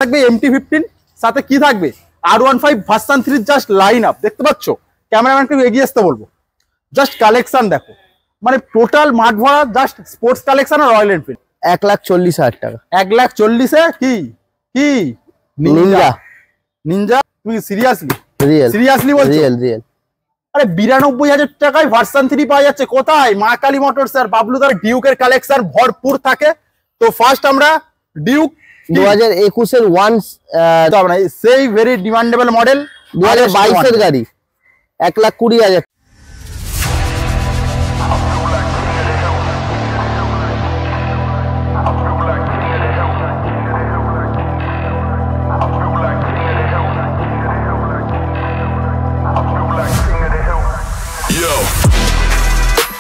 থাকবে MT-15, সাথে কি থাকবে R15 version 3 just line up দেখতে পাচ্ছ। ক্যামেরাম্যানকে এগিয়ে আসতে বলবো। জাস্ট কালেকশন দেখো, মানে টোটাল মাঠ ভরা জাস্ট স্পোর্টস কালেকশন আর রয়্যাল এনফিল্ড। 1,40,000 টাকা। 1,40,000 কি কি নিনজা নিনজা? তুমি সিরিয়াসলি সিরিয়াসলি বলছো? রিয়েল। আরে 92,000 টাকায় ভার্সন 3 পাওয়া যাচ্ছে কোথায়? মা কালী মোটরস আর বাবলুদার ডিউকের কালেকশন ভরপুর থাকে। তো ফার্স্ট আমরা ডিউক 2021 এর সেই ভেরি ডিমান্ডেবল মডেল, 2022 এর গাড়ি 1,20,000।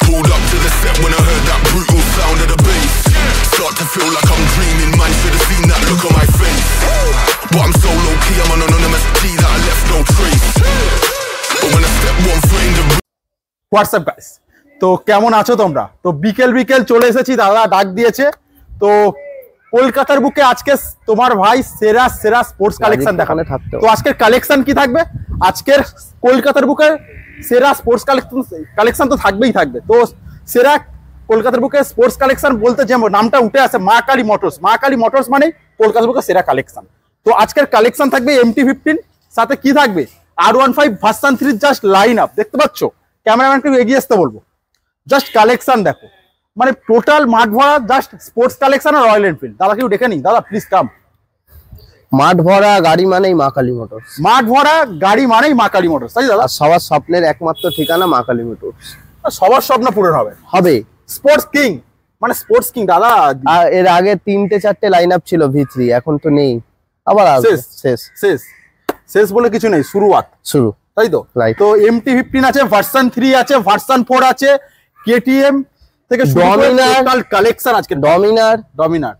Pulled up to the set when I heard that brutal sound of the bass. Start to feel like I'm dreaming, man, should have seen that look on my face. But I'm so low key, I'm an anonymous G that I left no trace. But when I step one foot in the room. What's up guys? তো কেমন আছো তোমরা? তো বিকেল চলে এসেছি, দাদা ডাক দিয়েছে। তো কলকাতার বুকে আজকে তোমার ভাই সেরা স্পোর্টস কালেকশন দেখানো থাকতো। তো আজকের কালেকশন কি থাকবে? আজকের কলকাতার বুকে সেরা স্পোর্টস কালেকশন তো থাকবেই থাকবে। তো সেরা কলকাতার বুকে স্পোর্টস কালেকশন বলতে যে নামটা উঠে আসে মা কালী মোটরস। মা কালী মোটরস মানে কলকাতার বুকে সেরা কালেকশন। তো আজকের কালেকশন থাকবে MT-15, সাথে কি থাকবে R15 version 3 just line up দেখতে পাচ্ছ। ক্যামেরাম্যানকে এগিয়ে আসতে বলবো। জাস্ট কালেকশন দেখো, মানে টোটাল মাঠ ভরা জাস্ট স্পোর্টস কালেকশন আর রয়্যাল এনফিল্ড। দাদা কেউ ডেকে নি, দাদা প্লিজ কাম। মাঠ ভরা গাড়ি মানেই মা কালী মোটরস। মাঠ ভরা গাড়ি মানেই মা কালী মোটরস, তাই দাদা? সবার স্বপ্নের একমাত্র ঠিকানা মা কালী মোটরস। সবার স্বপ্ন পূরণ হবে। স্পোর্টস কিং মানে স্পোর্টস কিং দাদা। এর আগে 3-4টে লাইন আপ ছিল V3, এখন তো নেই, আবার শেষ বলে কিছু নেই, শুরু, তাই তো? তো MT-15 আছে, ভার্সন 3 আছে, ভার্সন 4 আছে, KTM থেকে ডমিনার কালেকশন আজকে। ডমিনার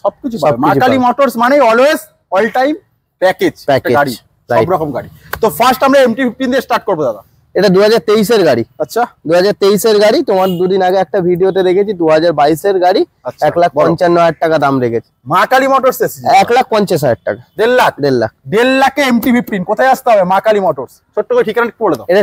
সবকিছু পাবে। মা কালী মোটরস মানে অলওয়েজ অল টাইম প্যাকেজ গাড়ি, সব রকম গাড়ি। তো ফার্স্ট আমরা MT-15 দিয়ে স্টার্ট করবো দাদা। এটা 2023 এর গাড়ি। আচ্ছা, 2023 এর গাড়ি। তোমার দুদিন আগে একটা ভিডিওতে দেখেছি 2022 এর গাড়ি। 1,55,000 টাকা দাম রেখেছে মা কালী মোটরস। 1,50,000 টাকা। 1.5 লাখে MT-15। কোথায় আসতে হবে? মা কালী মোটরস। ছোট্ট করে ঠিকানা বলে দাও। এটা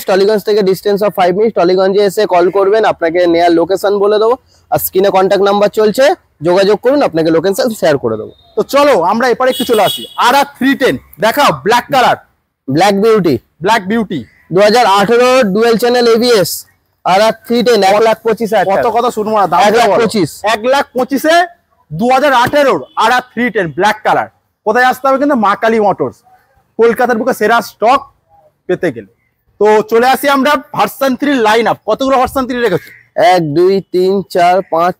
টলিগঞ্জ থেকে ডিস্টেন্স অফ 5 মিনিট। টলিগঞ্জে এসে কল করবেন, আপনাকে নেয়ার লোকেশন বলে দেবো, আর স্ক্রিনে কন্ট্যাক্ট নাম্বার চলছে, যোগাযোগ করুন, আপনাকে লোকেশন শেয়ার করে দেবো। তো চলো আমরা এপারে একটু চলে আসি। RR310 দেখাও, black colour, black beauty 2018 dual channel ABS RR310 1,25,000। কত শুনবো না, 1,25,000 2018 RR310 ব্ল্যাক কালার। কোথায় আসতে হবে? কিন্তু মা কালী মোটরস। কলকাতার বুকে সেরা স্টক পেতে গেলে তো চলে আসি আমরা ভার্সন 3 লাইন আপ। কতগুলো ভার্সন 3 রেখেছো? 1 2 3 4 5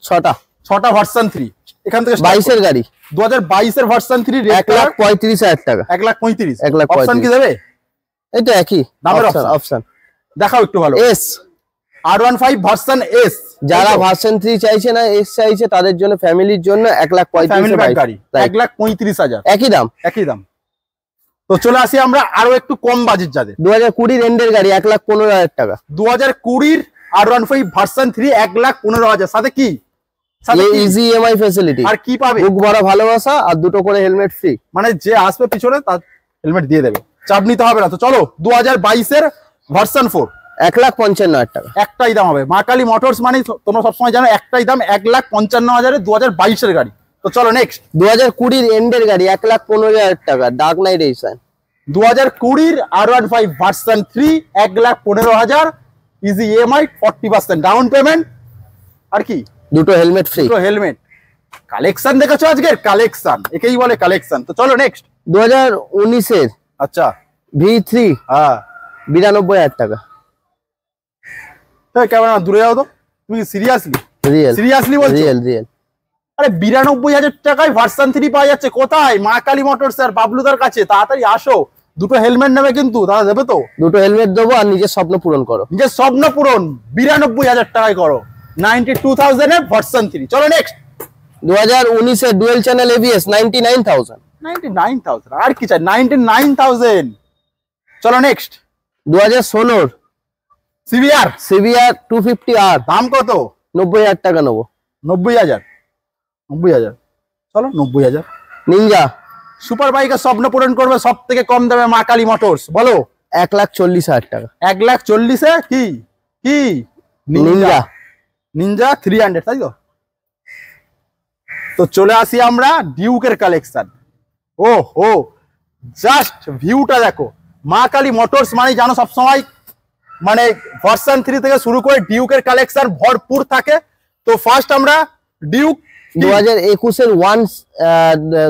6টা ভার্সন 3। এখান থেকে 22 এর গাড়ি, 2022 এর ভার্সন 3 1,35,000 টাকা। 1,35,000 অপশন কি দেবে? এই তো একই দামের অপশন। দেখাও একটু ভালো। S R15 version S। যারা ভার্সন 3 চাইছে না, S চাইছে, তাদের জন্য, ফ্যামিলির জন্য 1,35,000 গাড়ি, 1,35,000 একই দাম। তো চলে আসি আমরা আরো একটু কম বাজেট যাদের। 2020 এন্ডের গাড়ি 1,15,000 টাকা। 2020 R15 ভার্সন 3 1,15,000। সাথে কি? Easy EMI facility. আর কি পাবে? বুক ভরা ভালোবাসা আর 2টো করে হেলমেট ফ্রি। মানে যে আসবে পিছনে তার হেলমেট দিয়ে দেবে, চাপ নিতে হবে না। তো চলো 2022 এর ভার্সন 4 1,55,000 টাকা। একটাই দাম হবে। মা কালী মোটরস মানে তোমরা সবসময় জানো একটাই দাম, 1,55,000 2022 এর গাড়ি। তো চলো নেক্সট 2020 এন্ডের গাড়ি 1,15,000 টাকা, dark knight edition. 2020 R15 version 3 1,15,000, easy EMI 40% down payment, আর কি 2টো হেলমেট ফ্রি। হেলমেট কালেকশন দেখেছো আজকের? কালেকশন একেই বলে কালেকশন। তো চলো নেক্সট 2019 এর আচ্ছা V3 92,000 টাকা। কেমন দূরে যাও তো, তুমি সিরিয়াসলি বলছো? রিয়েল। আরে 92,000 টাকায় ভার্সন 3 পাওয়া যাচ্ছে কোথায়? মা কালী মোটরস আর বাবলুদার কাছে। তাড়াতাড়ি আসো, 2টো হেলমেট নেবে কিন্তু। দাদা দেবে তো? 2টো হেলমেট দেবো, আর নিজের স্বপ্ন পূরণ করো। নিজের স্বপ্ন পূরণ 92,000 টাকায় করো। 92,000 এ ভার্সন 3। চলো নেক্সট 2019 এর ডুয়েল চ্যানেল ABS 99,000। আর কি চাই? 99,000। চলো নেক্সট 2016 CBR 250R। দাম কত? 90,000 টাকা নেবো। 90,000। চলো 90,000। নিনজা সুপার বাইকের স্বপ্ন পূরণ করবে সব থেকে কম দামে মা কালী মোটরস। বলো 1,40,000 টাকা। 1,40,000-এ কি কি নিনজা নিনজা 300, তাই তো? তো চলে আসি আমরা ডিউকের কালেকশন। ও হো, জাস্ট ভিউটা দেখো। মা কালী মোটরস মানে জানো সবসময় মানে ভার্সন 3 থেকে শুরু করে ডিউকের কালেকশন ভরপুর থাকে। তো ফার্স্ট আমরা ডিউক 2021-এর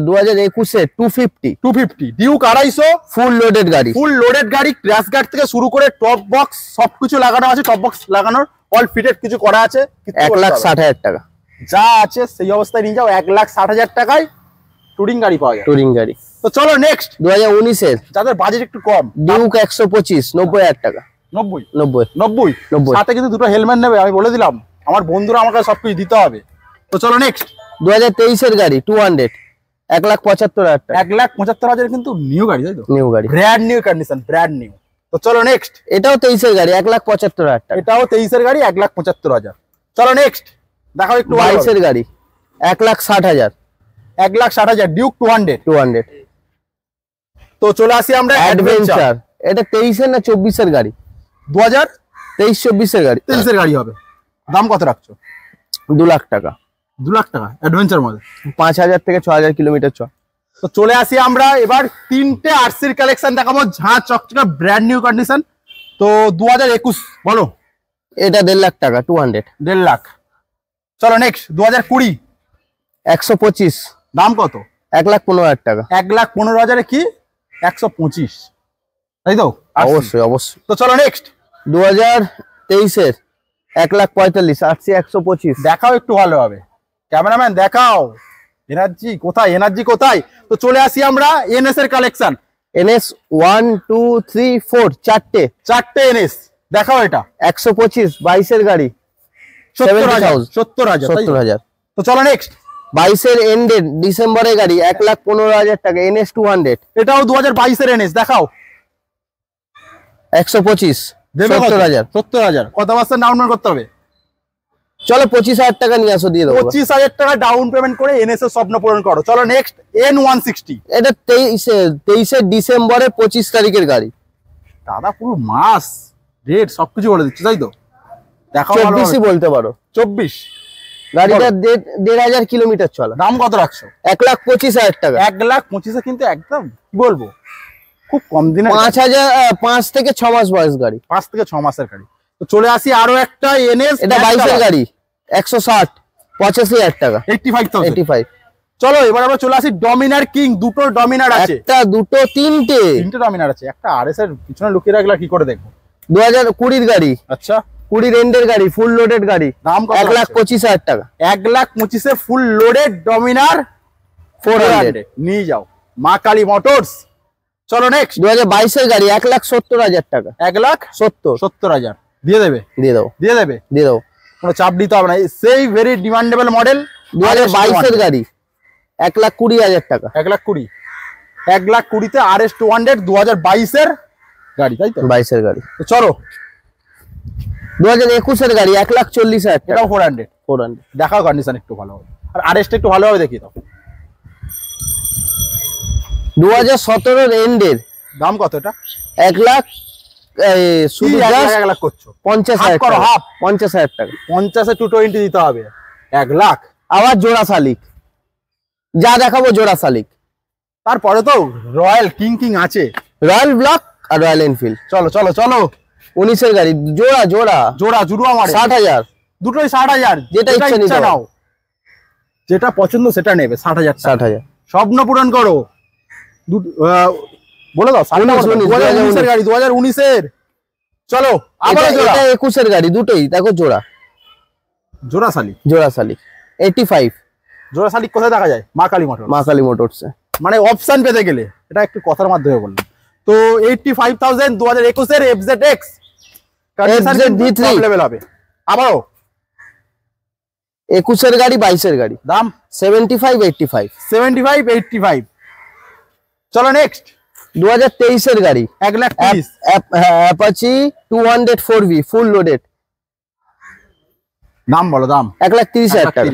2021-এর 250 ডিউক 250 ফুল লোডেড গাড়ি। ফুল লোডেড গাড়ি, ক্র্যাশ গার্ড থেকে শুরু করে টপ বক্স সবকিছু লাগানো আছে। টপ বক্স লাগানোর অল ফিটেড কিছু করা আছে। 1,60,000 টাকা যা আছে সেই অবস্থায় নিয়ে যাও। 1,60,000 টাকায় টুরিং গাড়ি পাওয়া যায়। টুরিং গাড়ি। তো চলো নেক্সট 2019-এর যাদের বাজেট একটু কম, ডিউক 125 90,000 টাকা। 90 সাথে কিন্তু দুটো হেলমেট নেবে, আমি বলে দিলাম। আমার বন্ধুরা আমাকে সবকিছু দিতে হবে। তো চলো নেক্সট 2023-এর গাড়ি 200 1,75,000 টাকা। 1,75,000 কিন্তু নিউ গাড়ি, তাই তো? নিউ গাড়ি, brand new condition, brand new. তো চলো নেক্সট এটাও 23-এর গাড়ি 1,75,000 টাকা। এটাও 23-এর গাড়ি 1,75,000। চলো নেক্সট দেখাও একটু 22-এর গাড়ি 1,60,000 1,60,000 ডিউক 200। তো চলে আসি আমরা অ্যাডভেঞ্চার। এটা 23-এর না 24-এর গাড়ি? 2023-24-এর গাড়ি। 23-এর গাড়ি হবে। দাম কত রাখছো? 2 লাখ টাকা। 2 লাখ টাকা অ্যাডভেঞ্চার মডেল, 5,000 থেকে 6,000 কিলোমিটার চল। তো চলে আসি আমরা এবার 3টে আরসির কালেকশন দেখাবো, ঝাঁ চকচকা ব্র্যান্ড নিউ কন্ডিশন। তো 2021 বলো। এটা 1.5 লাখ টাকা 200। 1.5 লাখ। চলো নেক্সট 2020 125। দাম কত? 1,15,000 টাকা। 1,15,000-এ কি 125, তাই তো? অবশ্যই অবশ্যই। তো চলো নেক্সট 2023-এর 1,45,000 আরসি 125। দেখাও একটু ভালো হবে, ক্যামেরাম্যান দেখাও। এনার্জি কোথায়, এনার্জি কোথায়? তো চলে আসি আমরা এনএস এর কালেকশন। এনএস 1 2 3 4 চারটে এনএস দেখাও। এটা 125 22-এর গাড়ি 70,000। তো চলো নেক্সট 22-এর এন্ডেড ডিসেম্বরের গাড়ি 1,15,000 টাকা। এনএস 200 এটাও 2022-এর এনএস দেখাও। 125 70,000। 70,000 কত পার্সেন্ট ডাউন পেমেন্ট করতে হবে? চলো 25,000 টাকা নিয়ে আসো, দিয়ে দেবো। 25,000 টাকা ডাউন পেমেন্ট করে এনএস এর স্বপ্ন পূরণ করো। চলো নেক্সট N160। এটা 23 ডিসেম্বরের 25 তারিখের গাড়ি। দাদা পুরো মাস রেট সবকিছু বলে দিচ্ছি, তাই তো? দেখাও। 24 বলতে পারো। 24 গাড়িটা 1,500 কিলোমিটার চলা। দাম কত রাখছো? 1,25,000 টাকা। 1,25,000 কিন্তু একদম কি বলবো, খুব কম দিনে। 5 থেকে 6 মাস বয়স গাড়ি। 5 থেকে 6 মাসের গাড়ি। তো চলে আসি আরো একটা এনএস। এটা 22-এর গাড়ি 160 85,000 টাকা। 85,000। চলো এবার আমরা চলে আসি ডমিনার কিং। দুটো ডমিনার আছে। একটা দুটো তিনটে ডমিনার আছে। একটা আরএস এর পিছনে লুকিয়ে রাখলে কি করে দেখবো? 2020-এর গাড়ি। আচ্ছা 20 এন্ডের গাড়ি ফুল লোডেড গাড়ি। দাম কত? 1,25,000 টাকা। 1,25,000-এ ফুল লোডেড ডমিনার 400 নিয়ে যাও মা কালী মোটরস। চলো নেক্সট 2022-এর গাড়ি 1,70,000 টাকা। 1,70,000 দিয়ে দেবে? দিয়ে দেবো। কোনো চাপ দিতে হবে না। সেই ভেরি ডিমান্ডেবল মডেল। 2022-এর গাড়ি 1,20,000 টাকা। 1,20,000। 1,20,000-তে RS 200 2022-এর গাড়ি, তাই তো? 22-এর গাড়ি। তো চলো 2021-এর গাড়ি 1,40,000 টাকা। এটাও 400। দেখাও কন্ডিশন একটু ভালো হবে, আর RS-টা একটু ভালোভাবে দেখিয়ে দাও। 2017-এর এন্ডের দাম কত? এটা 1 লাখ। শুধু 1 লাখ করছো? 50,000 করো, টাকা। হাফ 50,000 টাকা। 50-এ 220 দিতে হবে। 1 লাখ। আবার জোড়া শালিক, যা দেখাবো জোড়া শালিক। তারপরে তো রয়্যাল কিং আছে, রয়্যাল ব্লক আর রয়্যাল এনফিল্ড। চলো 19-এর গাড়ি জোড়া জুড়ো আমার 60,000। দুটোই 60,000। যেটা ইচ্ছা নাও, যেটা পছন্দ সেটা নেবে। 60,000। স্বপ্ন পূরণ করো। বলে দাও 2019-এর গাড়ি 2019-এর। চলো আবার এটা 21-এর গাড়ি দুটোই দেখো জোড়া শালিক 85। জোড়া শালিক কোথায় দেখা যায়? মা কালী মোটরস। মানে অপশন পেতে গেলে এটা একটু কথার মাধ্যমে বললাম। তো 85,000 2021-এর FZX V3 লেভেল হবে। আবারও 21-এর গাড়ি 22-এর গাড়ি দাম 75-85। চলো নেক্সট 2023-এর গাড়ি 1,30,000। Apache 200 4V full loaded. দাম বলো, দাম 1,30,000 টাকা।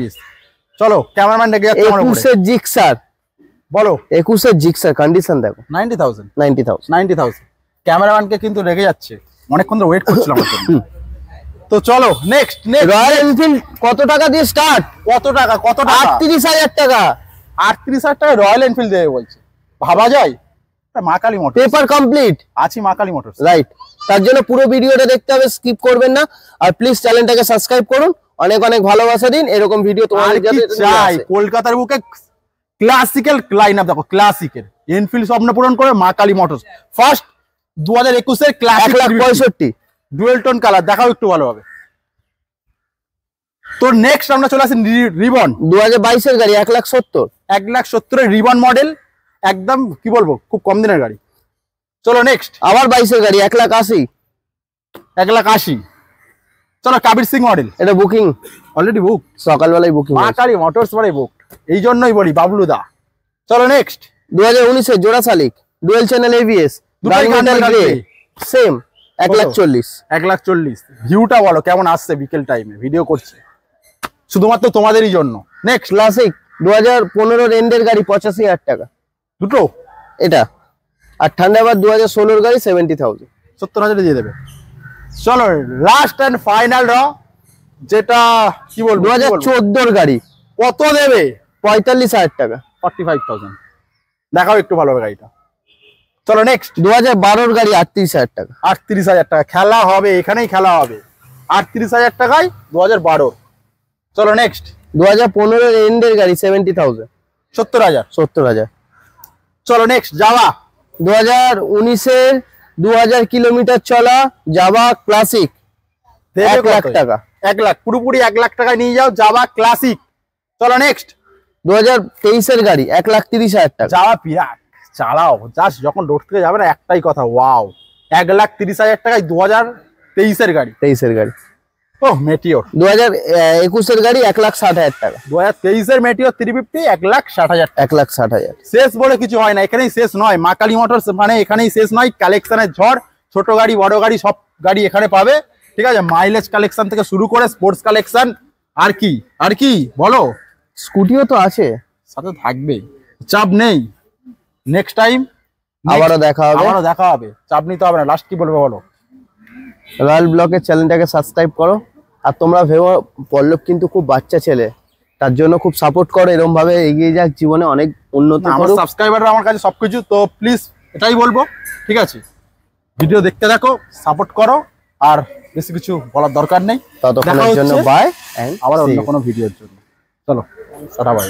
চলো ক্যামেরাম্যান ডেকে যাচ্ছে। 21-এর জিক্সার বলো 21 এর জিক্সার কন্ডিশন দেখো 90,000 90,000 ক্যামেরাম্যানকে কিন্তু রেগে যাচ্ছে, অনেকক্ষণ ধরে ওয়েট করছিলাম আমার জন্য। তো চলো নেক্সট রয়্যাল এনফিল্ড কত টাকা দিয়ে স্টার্ট? কত টাকা 38,000 টাকা। 38,000 টাকা রয়্যাল এনফিল্ড দেবে বলছে, ভাবা যায়? মা কালী মোটর পেপার কমপ্লিট আছি, মা কালী মোটরস, রাইট। তার জন্য পুরো ভিডিওটা দেখতে হবে, স্কিপ করবেন না। আর প্লিজ চ্যানেলটাকে সাবস্ক্রাইব করুন, অনেক অনেক ভালোবাসা দিন, এরকম ভিডিও তোমাদের যাতে চাই। কলকাতার বুকে ক্লাসিক্যাল লাইন আপ দেখো, ক্লাসিকের এনফিল্ড স্বপ্ন পূরণ করে মা কালী মোটরস। ফার্স্ট 2021 এর ক্লাসিক 1,65,000 ডুয়েল টোন কালার, দেখাও একটু ভালোভাবে। তো নেক্সট আমরা চলে আসি রিবন 2022 এর গাড়ি 1,70,000 1,70,000 এর রিবন মডেল, একদম কি বলবো খুব কম দিনের গাড়ি। চলো নেক্সট আবার 22 এর গাড়ি 1,80,000 1,80,000। চলো কাবির সিং মডেল, এটা বুকিং অলরেডি বুক, সকালবেলায় বুকিং। মা কালী মোটরস মানে বুক, এই জন্যই বলি বাবলু দা। চলো নেক্সট 2019 এর জোড়া শালিক ডুয়েল চ্যানেল এবিএস সেম 1,40,000 1,40,000। ভিউটা বলো কেমন আসছে বিকেল টাইমে, ভিডিও করছে শুধুমাত্র তোমাদেরই জন্য। নেক্সট ক্লাসিক 2015 এর এন্ডের গাড়ি 85,000 টাকা দুটো, এটা। আর ঠান্ডাবাদ 2016 এর গাড়ি 70,000 70,000 দিয়ে দেবে। চলো লাস্ট এন্ড ফাইনাল যেটা কি বলবো 2014 এর গাড়ি কত দেবে? 45,000 টাকা 45,000। দেখাও একটু ভালোভাবে গাড়িটা। চলো নেক্সট 2012 এর গাড়ি 38,000 টাকা 38,000 টাকা। খেলা হবে, এখানেই খেলা হবে 38,000 টাকায় 2012। চলো নেক্সট 2015 এর এন্ডের গাড়ি 70,000 70,000। চলো নেক্সট যাওয়া 2019 এর 2000 কিলোমিটার চলা জাভা ক্লাসিক 1 লাখ টাকা 1 লাখ, পুরোপুরি 1 লাখ টাকায় নিয়ে যাও জাভা ক্লাসিক। চলো নেক্সট 2023 এর গাড়ি 1,30,000 টাকা যাওয়া পিরাক চালাও, জাস্ট যখন রোড থেকে যাবে না একটাই কথা, ওয়াও 1,30,000 টাকায় 2023 এর গাড়ি। 23 এর গাড়ি ও মেটিওর 2021 এর গাড়ি 1,60,000 টাকা 2023 এর মেটিওর 350 1,60,000 টাকা। 1,60,000 শেষ বলে কিছু হয় না, এখানেই শেষ নয়। মা কালী মোটরস মানে এখানেই শেষ নয়, কালেকশনের ঝড়, ছোট গাড়ি বড় গাড়ি সব গাড়ি এখানে পাবে, ঠিক আছে? মাইলেজ কালেকশন থেকে শুরু করে স্পোর্টস কালেকশন, আর কি বলো, স্কুটিও তো আছে সাথে থাকবে, চাপ নেই। নেক্সট টাইম আবারও দেখা হবে, চাপ নিতে হবে না। লাস্ট কি বলবে বলো? রয়্যাল ব্লগের চ্যানেলটাকে সাবস্ক্রাইব করো। আর তোমরা ভেবো পল্লব কিন্তু খুব বাচ্চা ছেলে, তার জন্য খুব সাপোর্ট করো, এরকম ভাবে এগিয়ে যাক, জীবনে অনেক উন্নতি করুক। সাবস্ক্রাইবাররা আমার কাছে সবকিছু, তো প্লিজ এটাই বলবো, ঠিক আছে? ভিডিও দেখতে থাকো, সাপোর্ট করো, আর বেশি কিছু বলার দরকার নেই। ততক্ষণের জন্য বাই, আবার অন্য কোনো ভিডিওর জন্য চলো টাটা বাই।